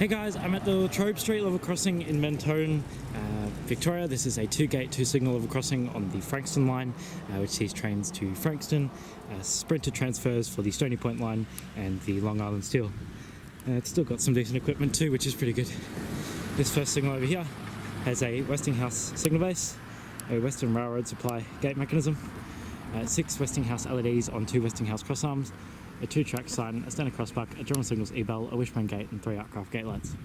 Hey guys, I'm at the Latrobe street level crossing in Mentone, Victoria. This is a 2-gate, 2-signal level crossing on the Frankston line, which sees trains to Frankston, sprinter transfers for the Stony Point line and the Long Island Steel. It's still got some decent equipment too, which is pretty good. This first signal over here has a Westinghouse signal base, a Western Railroad supply gate mechanism, 6 Westinghouse LEDs on 2 Westinghouse Crossarms, a 2-track sign, a standard crossbuck, a General Signals E-bell, a Wishbone Gate and 3 Artcraft gate lights.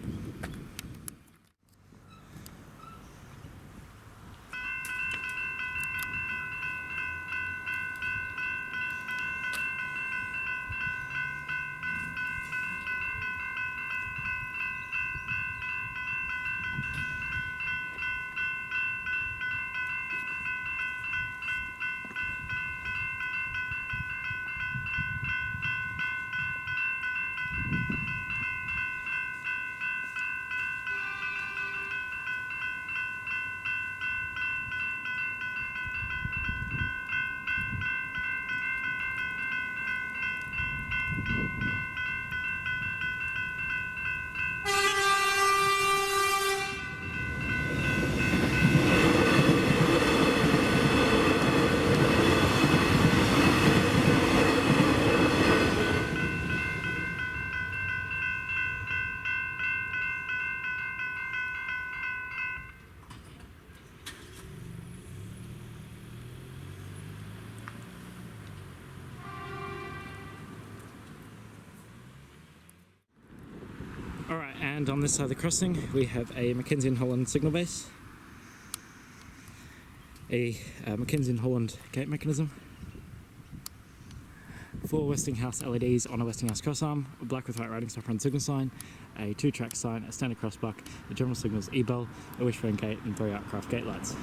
Alright, and on this side of the crossing we have a McK&H Holland signal base, a McK&H Holland gate mechanism, 4 Westinghouse LEDs on a Westinghouse Crossarm, a black with white writing stopper and signal sign, a 2-track sign, a standard crossbuck, a General Signals E-bell, a Wishbone Gate and 3 Artcraft gate lights.